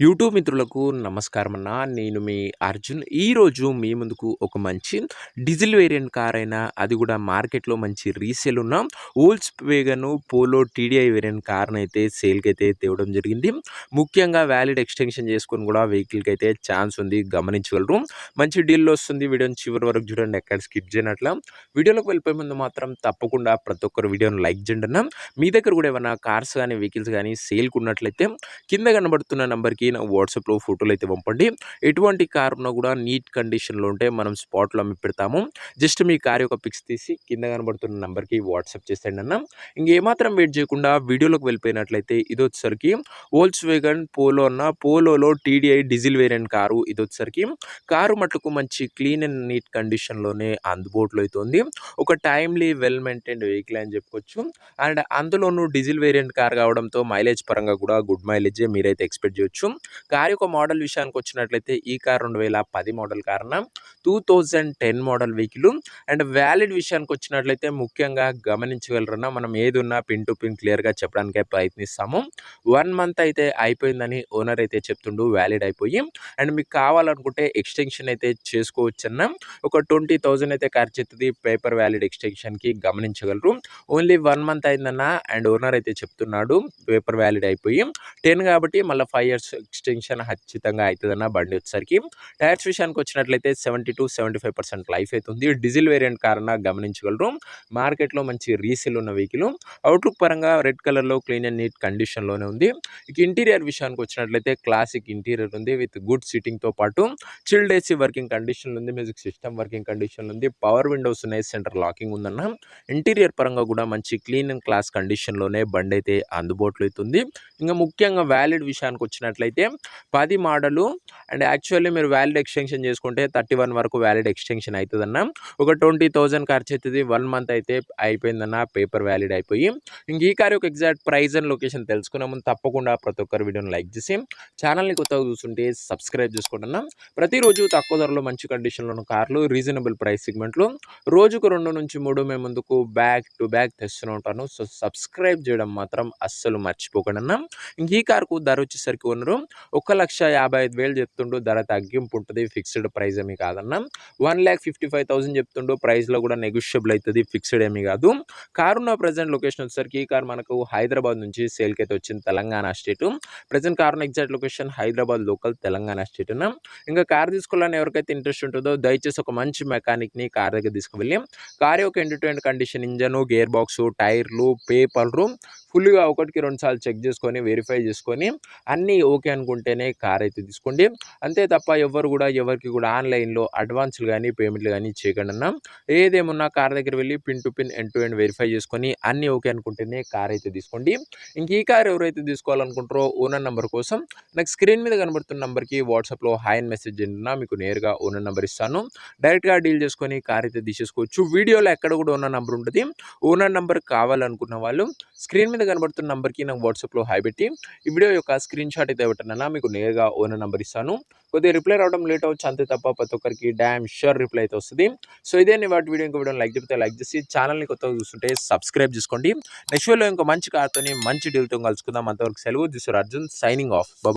YouTube మిత్రులకు నమస్కారం అన్న. నేను మీ అర్జున్. ఈరోజు మీ ముందుకు ఒక మంచి డీజిల్ వేరియంట్ కార్ అయినా అది కూడా మార్కెట్లో మంచి రీసేల్ ఉన్న Volks vegan polo TDI variant కార్ని అయితే సేల్కి అయితే తేవడం జరిగింది. ముఖ్యంగా వ్యాలిడ్ ఎక్స్టెన్షన్ చేసుకొని కూడా వెహికల్కి అయితే ఛాన్స్ ఉంది, గమనించగలరు. మంచి డీల్లో వస్తుంది. వీడియోని చివరి వరకు చూడండి, ఎక్కడ స్కిప్ చేయనట్ల. వీడియోలోకి వెళ్ళిపోయే ముందు మాత్రం తప్పకుండా ప్రతి ఒక్కరు వీడియోని లైక్ చేయండి అన్న. మీ దగ్గర కూడా ఏమైనా కార్స్ కానీ వెహికల్స్ కానీ సేల్కి ఉన్నట్లయితే కింద కనబడుతున్న నెంబర్కి నా వాట్సాప్లో ఫోటోలు అయితే పంపండి. ఎటువంటి కార్ ఉన్నా కూడా నీట్ కండిషన్లో ఉంటే మనం స్పాట్లో అమ్మి పెడతాము. జస్ట్ మీ కార్ యొక్క పిక్స్ తీసి కింద కనబడుతున్న నెంబర్కి వాట్సాప్ చేసేయండి అన్న. ఇంకేమాత్రం వెయిట్ చేయకుండా వీడియోలోకి వెళ్ళిపోయినట్లయితే ఇది వచ్చేసరికి వోల్క్స్ వేగన్ పోలో అన్న. పోలోలో టీడీఐ డీజిల్ వేరియంట్ కారు. ఇది వచ్చేసరికి కారు మటుకు మంచి క్లీన్ అండ్ నీట్ కండిషన్లోనే అందుబాటులో అయితే ఉంది. ఒక టైమ్లీ వెల్ మెయింటైన్డ్ వెహికల్ అని చెప్పుకోవచ్చు. అండ్ అందులోనూ డీజిల్ వేరియంట్ కార్ కావడంతో మైలేజ్ పరంగా కూడా గుడ్ మైలేజే మీరైతే ఎక్స్పెక్ట్ చేయొచ్చు. కార్ యొక్క మోడల్ విషయానికి వచ్చినట్లయితే ఈ కార్ 2010 మోడల్ కారణ 2010 మోడల్ వెహికల్. అండ్ వ్యాలిడ్ విషయానికి వచ్చినట్లయితే ముఖ్యంగా గమనించగలరన్నా, మనం ఏది ఉన్నా పిన్ టు పిన్ క్లియర్గా చెప్పడానికే ప్రయత్నిస్తాము. 1 మంత్ అయితే అయిపోయిందని ఓనర్ అయితే చెప్తుండు, వ్యాలిడ్ అయిపోయి. అండ్ మీకు కావాలనుకుంటే ఎక్స్టెన్షన్ అయితే చేసుకోవచ్చన్న. ఒక 20,000 అయితే ఖర్చు అవుతుంది పేపర్ వ్యాలిడ్ ఎక్స్టెన్షన్కి, గమనించగలరు. ఓన్లీ 1 మంత్ అయిందన్న. అండ్ ఓనర్ అయితే చెప్తున్నాడు పేపర్ వ్యాలిడ్ అయిపోయి 10 కాబట్టి మళ్ళీ 5 years ఎక్స్టెన్షన్ ఖచ్చితంగా అవుతుందన్న బండి వచ్చేసరికి. టైర్స్ విషయానికి వచ్చినట్లయితే 70-75% లైఫ్ అవుతుంది. డీజిల్ వేరియంట్ కారణ గమనించగలరు. మార్కెట్లో మంచి రీసేల్ ఉన్న వెహికల్. అవుట్లుక్ పరంగా రెడ్ కలర్లో క్లీన్ అండ్ నీట్ కండిషన్లోనే ఉంది. ఇక ఇంటీరియర్ విషయానికి వచ్చినట్లయితే క్లాసిక్ ఇంటీరియర్ ఉంది విత్ గుడ్ సీటింగ్తో పాటు చిల్డ్ ఏసీ వర్కింగ్ కండిషన్లో ఉంది. మ్యూజిక్ సిస్టమ్ వర్కింగ్ కండిషన్లో ఉంది. పవర్ విండోస్ ఉన్నాయి. సెంటర్ లాకింగ్ ఉందన్న. ఇంటీరియర్ పరంగా కూడా మంచి క్లీన్ అండ్ క్లాస్ కండిషన్లోనే బండి అయితే అందుబాటులో అవుతుంది. ఇంకా ముఖ్యంగా వ్యాలిడ్ విషయానికి వచ్చినట్లయితే 10 మోడలు. అండ్ యాక్చువల్లీ మీరు వ్యాలిడ్ ఎక్స్టెన్షన్ చేసుకుంటే 31 వరకు వ్యాలిడ్ ఎక్స్టెన్షన్ అవుతుందన్న. ఒక 20,000 ఖర్చు అవుతుంది. 1 మంత్ అయితే అయిపోయిందన్న పేపర్ వ్యాలిడ్ అయిపోయి. ఇంక ఈ కార్ యొక్క ఎగ్జాక్ట్ ప్రైస్ అండ్ లొకేషన్ తెలుసుకునే ముందు తప్పకుండా ప్రతి ఒక్కరు వీడియోని లైక్ చేసి ఛానల్ని కొత్తగా చూస్తుంటే సబ్స్క్రైబ్ చేసుకోండి. ప్రతిరోజు తక్కువ ధరలో మంచి కండిషన్లో ఉన్న కార్లు, రీజనబుల్ ప్రైస్ సెగ్మెంట్లో రోజుకు 2 నుంచి 3 మేము ముందుకు బ్యాక్ టు బ్యాక్ తెస్తూనే ఉంటాను. సో సబ్స్క్రైబ్ చేయడం మాత్రం అస్సలు మర్చిపోకండి అన్న. ఇంక ఈ కార్కు ధర వచ్చేసరికి ఓనరు 1,55,000 చెప్తుండు. ధర తగ్గింపు ఉంటుంది, ఫిక్స్డ్ ప్రైస్ ఏమీ కాదన్న. 1,55,000 చెప్తుండు. ప్రైస్లో కూడా నెగోషియబుల్ అవుతుంది, ఫిక్స్డ్ ఏమీ కాదు. కారున్న ప్రజెంట్ లొకేషన్ వచ్చేసరికి ఈ కార్ మనకు హైదరాబాద్ నుంచి సేల్కి అయితే వచ్చింది, తెలంగాణ స్టేట్. ప్రజెంట్ కారున్న exact location Hyderabad local, Telangana state అన్న. ఇంకా కార్ తీసుకోవాలని ఎవరికైతే ఇంట్రెస్ట్ ఉంటుందో దయచేసి ఒక మంచి మెకానిక్ని కార్ దగ్గర తీసుకువెళ్ళి కార్ యొక్క end to end condition, engine, gear box, టైర్లు, పేపర్లు ఫుల్గా 1కి 2 సార్లు చెక్ చేసుకొని వెరిఫై చేసుకొని అన్నీ ఓకే అనుకుంటేనే కార్ అయితే తీసుకోండి. అంతే తప్ప ఎవరు కూడా ఎవరికి కూడా ఆన్లైన్లో అడ్వాన్స్లు కానీ పేమెంట్లు కానీ చేయకండి అన్న. ఏదేమున్నా కార్ దగ్గర వెళ్ళి pin to pin end to end verify చేసుకొని అన్నీ ఓకే అనుకుంటేనే కార్ అయితే తీసుకోండి. ఇంక ఈ కార్ ఎవరైతే తీసుకోవాలనుకుంటారో ఓనర్ నెంబర్ కోసం నాకు స్క్రీన్ మీద కనబడుతున్న నెంబర్కి వాట్సాప్లో హాయ్ అని మెసేజ్ చేయండి. మీకు నేరుగా ఓనర్ నెంబర్ ఇస్తాను. డైరెక్ట్గా డీల్ చేసుకొని కార్ అయితే తీసేసుకోవచ్చు. వీడియోలో ఎక్కడ కూడా ఓనర్ నెంబర్ ఉంటుంది. ఓనర్ నెంబర్ కావాలనుకున్న వాళ్ళు స్క్రీన్ మీద కనబడుతున్న నెంబర్కి నాకు వాట్సాప్లో హాయ్ పెట్టి ఈ వీడియో యొక్క స్క్రీన్ షాట్ అయితే పెట్టనన్నా మీకు నేరుగా ఓనర్ నెంబర్ ఇస్తాను. కొద్దిగా రిప్లై రావడం లేట్ అవ్వచ్చు, అంతే తప్ప ప్రతి ఒక్కరికి డ్యామ్ షూర్ రిప్లై అయితే వస్తుంది. సో ఇదే వాటి వీడియో ఇంకో వీడియో లైక్ చెప్తే లైక్ చేసి ఛానల్ని కొత్తగా చూస్తుంటే సబ్స్క్రైబ్ చేసుకోండి. నెక్స్ట్ వీడియోలో ఇంకో మంచి కార్తోని మంచి డీల్తో కలుసుకుందాం. అంతవరకు సెలవు. This is Arjun signing off.